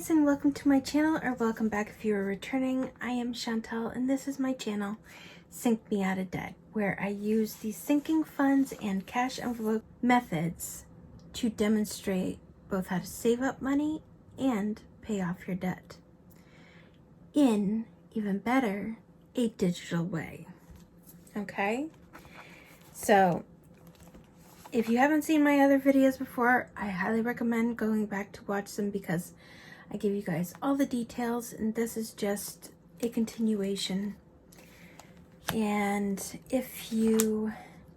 guys, and welcome to my channel, or welcome back if you are returning. I am Chantal and this is my channel, Sink Me Out of Debt, where I use the sinking funds and cash envelope methods to demonstrate both how to save up money and pay off your debt in, even better, a digital way. Okay? So, if you haven't seen my other videos before, I highly recommend going back to watch them because I give you guys all the details, and this is just a continuation. And if you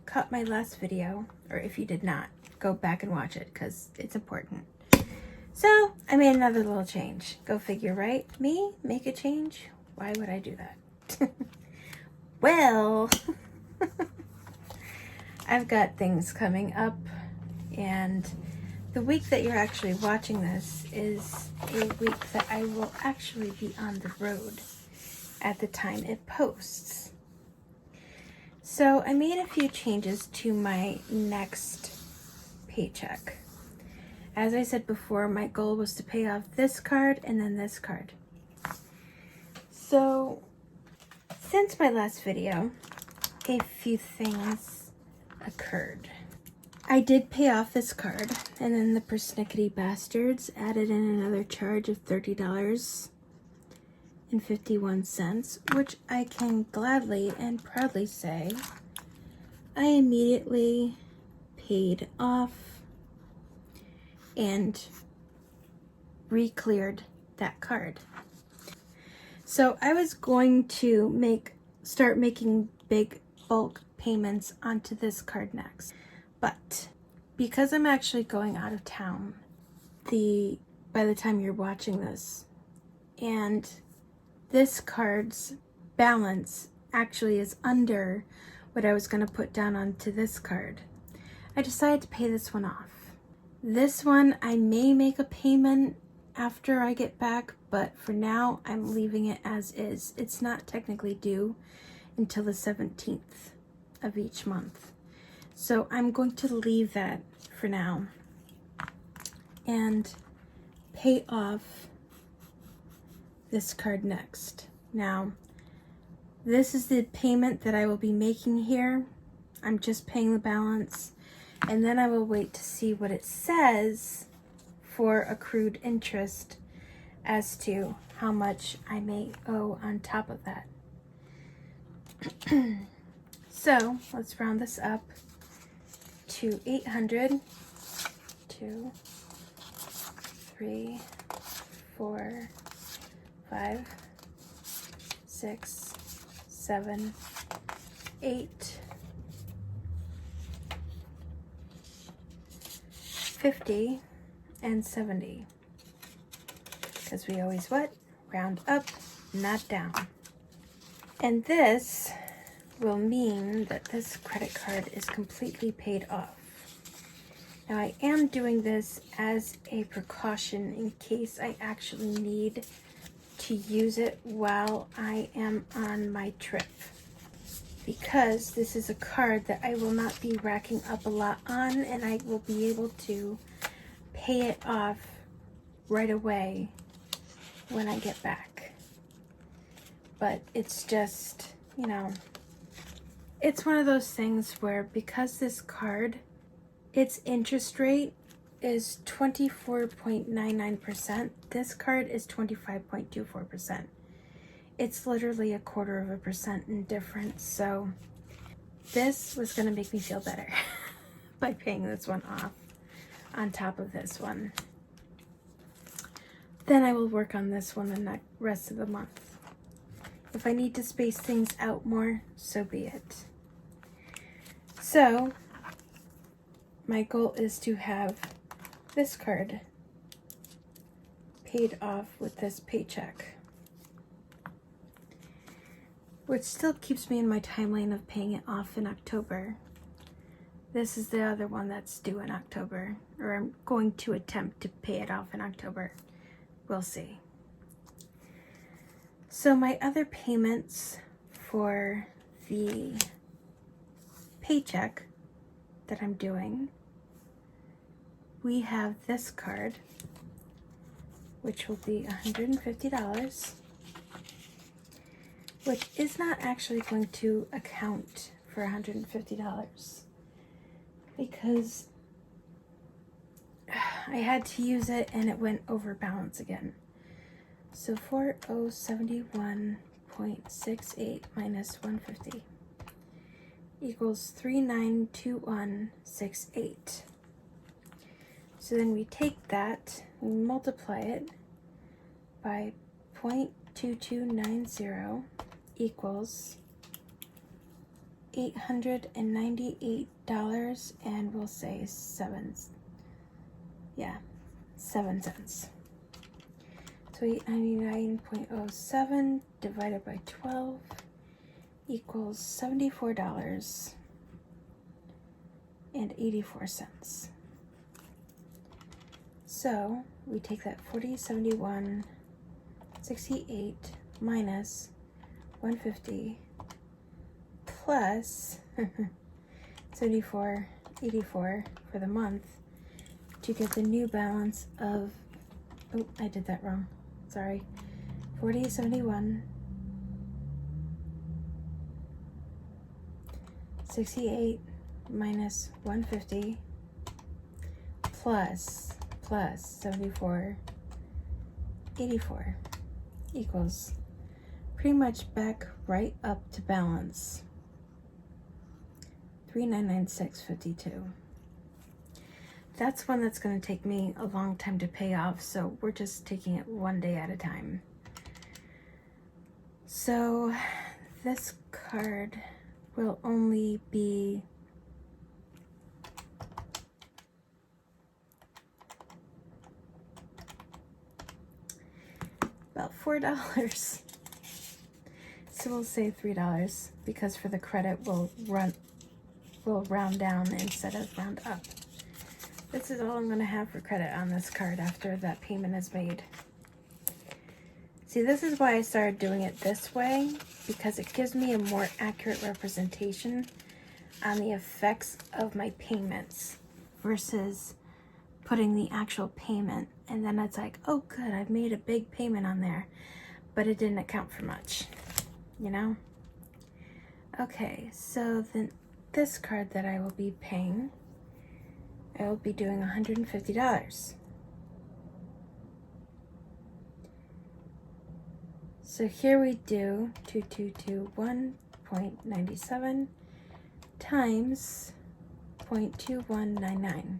caught my last video, or if you did not, go back and watch it because it's important. So I made another little change. Go figure, right? Me make a change? Why would I do that? Well, I've got things coming up, and the week that you're actually watching this is a week that I will actually be on the road at the time it posts. So I made a few changes to my next paycheck. As I said before, my goal was to pay off this card and then this card. So since my last video, a few things occurred. I did pay off this card, and then the persnickety bastards added in another charge of $30.51, which I can gladly and proudly say I immediately paid off and re-cleared that card. So I was going to start making big bulk payments onto this card next. But because I'm actually going out of town by the time you're watching this, and this card's balance actually is under what I was going to put down onto this card, I decided to pay this one off. This one I may make a payment after I get back, but for now I'm leaving it as is. It's not technically due until the 17th of each month. So I'm going to leave that for now and pay off this card next. Now, this is the payment that I will be making here. I'm just paying the balance, and then I will wait to see what it says for accrued interest as to how much I may owe on top of that. So let's round this up to 800, 2, 3, 4, 5, 6, 7, 8, 50, and 70. Because we always what? Round up, not down. And this will mean that this credit card is completely paid off. Now I am doing this as a precaution in case I actually need to use it while I am on my trip, because this is a card that I will not be racking up a lot on, and I will be able to pay it off right away when I get back. But it's just, you know, it's one of those things where because this card, its interest rate is 24.99%. This card is 25.24%. It's literally 0.25% in difference. So this was going to make me feel better by paying this one off on top of this one. Then I will work on this one the rest of the month. If I need to space things out more, so be it. So my goal is to have this card paid off with this paycheck, which still keeps me in my timeline of paying it off in October. This is the other one that's due in October, or I'm going to attempt to pay it off in October. We'll see. So my other payments for the paycheck that I'm doing, we have this card, which will be $150, which is not actually going to account for $150 because I had to use it and it went over balance again. So 4071.68 minus 150 equals 392168. So then we take that, we multiply it by 0.2290 equals $898 and we'll say 7 cents. So 899.07 divided by 12 equals $74.84. So we take that 4071.68 minus 150 plus 74.84 for the month to get the new balance of, oh, I did that wrong. Sorry. 4071.68 minus 150 plus 74.84 equals pretty much back right up to balance. 3996.52. That's one that's going to take me a long time to pay off, so we're just taking it one day at a time. So this card will only be about $4. So we'll say $3 because for the credit we'll round down instead of round up. This is all I'm going to have for credit on this card after that payment is made. See, this is why I started doing it this way, because it gives me a more accurate representation on the effects of my payments versus putting the actual payment. And then it's like, oh good, I've made a big payment on there, but it didn't account for much, you know? Okay, so then this card that I will be paying, I will be doing $150. So here we do 2221.97 times 0.2199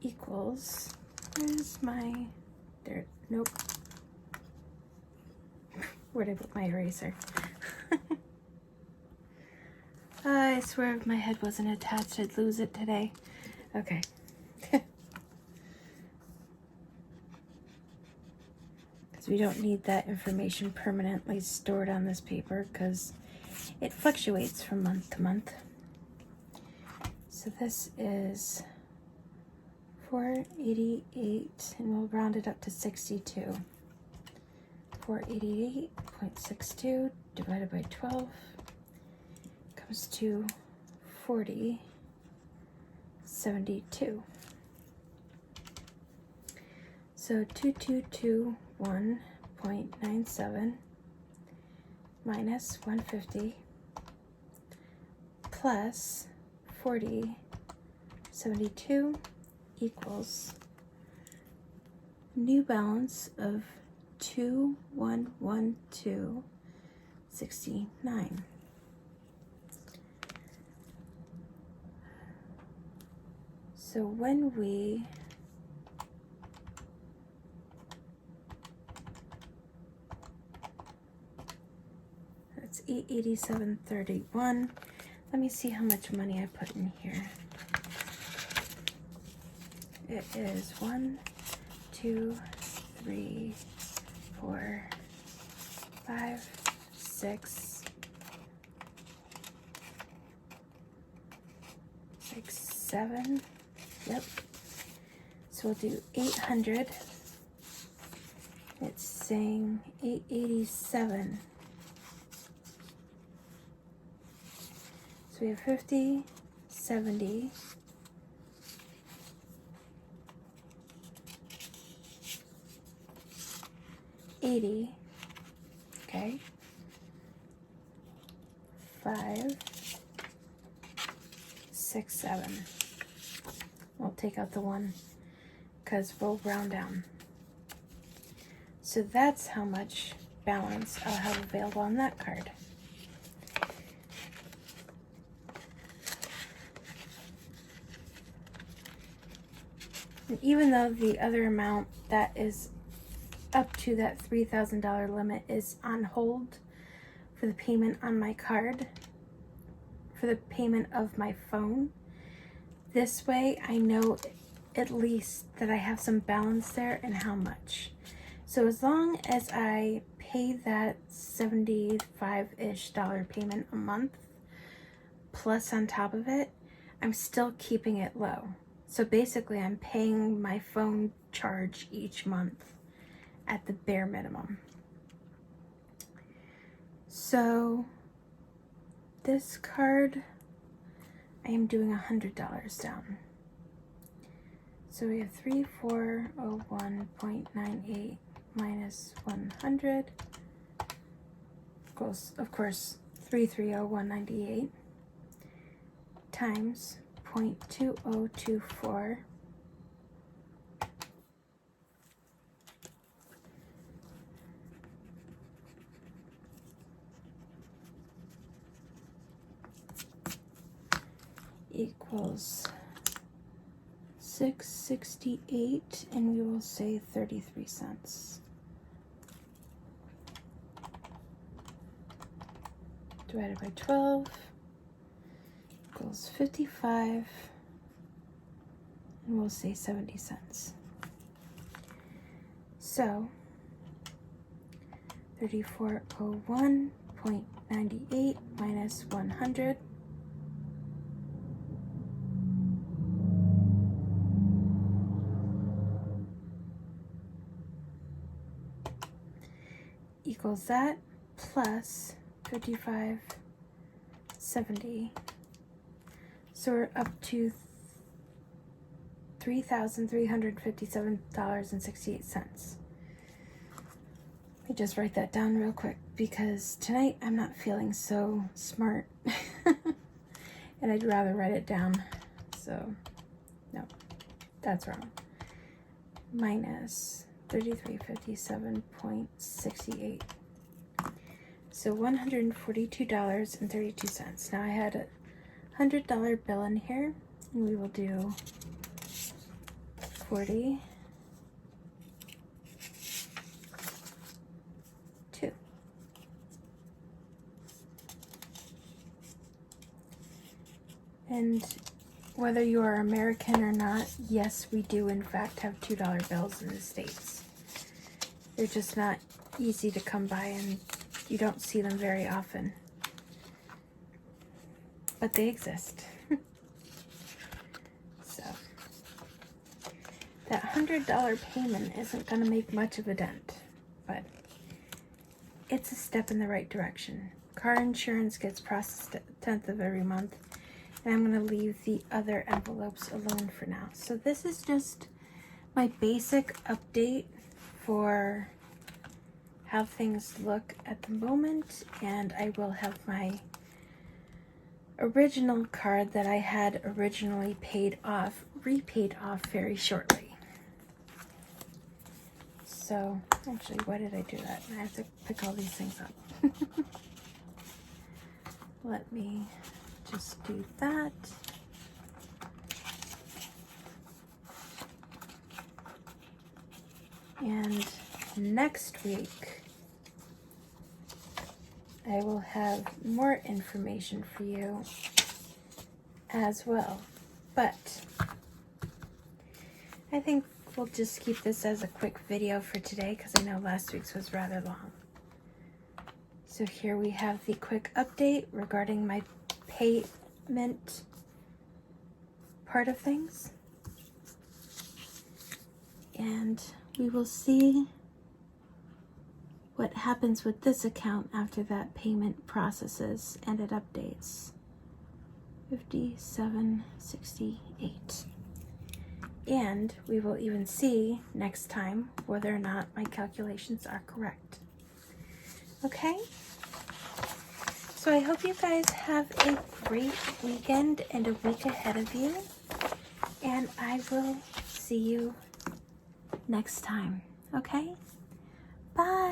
equals, where's my, there, nope. Where did I put my eraser? I swear if my head wasn't attached, I'd lose it today. Okay. Because we don't need that information permanently stored on this paper because it fluctuates from month to month. So this is 488, and we'll round it up to 62. 488.62 divided by 12 comes to 40.72. So 2221.97 minus 150 plus 40.72 equals new balance of 2112.69. So when we that's 887.31. Let me see how much money I put in here. It is 1, 2, 3, 4, 5, 6, 7. Yep. So we'll do 800. It's saying 887. So we have 50, 70, 80. Okay. 5, 6, 7. We'll take out the 1 because we'll round down. So that's how much balance I'll have available on that card. And even though the other amount that is up to that $3,000 limit is on hold for the payment on my card, for the payment of my phone, this way I know at least that I have some balance there and how much. So as long as I pay that $75-ish payment a month, plus on top of it, I'm still keeping it low. So basically I'm paying my phone charge each month at the bare minimum. So this card, I am doing $100 down. So we have 3401.98 minus 100 equals, of course, 3301.98 times 0.2024 equals 668, and we will say 33 cents. Divided by 12 equals 55, and we'll say 70 cents. So 3401.98 minus 100 equals that plus 55.70. So we're up to $3,357.68. Let me just write that down real quick because tonight I'm not feeling so smart and I'd rather write it down. So no, that's wrong. Minus 3357.68. So $142.32. Now I had a $100 bill in here, and we will do 42. And whether you are American or not, yes, we do in fact have $2 bills in the States. They're just not easy to come by and you don't see them very often. But they exist. So that $100 payment isn't going to make much of a dent, but it's a step in the right direction. Car insurance gets processed at the 10th of every month, and I'm going to leave the other envelopes alone for now. So this is just my basic update for how things look at the moment, and I will have my original card that I had originally repaid off very shortly. So actually, why did I do that? I have to pick all these things up. Let me just do that. And next week, I will have more information for you as well. But I think we'll just keep this as a quick video for today because I know last week's was rather long. So here we have the quick update regarding my payment part of things. And we will see what happens with this account after that payment processes and it updates. 57.68. And we will even see next time whether or not my calculations are correct. Okay? So I hope you guys have a great weekend and a week ahead of you. And I will see you next time. Okay? Bye.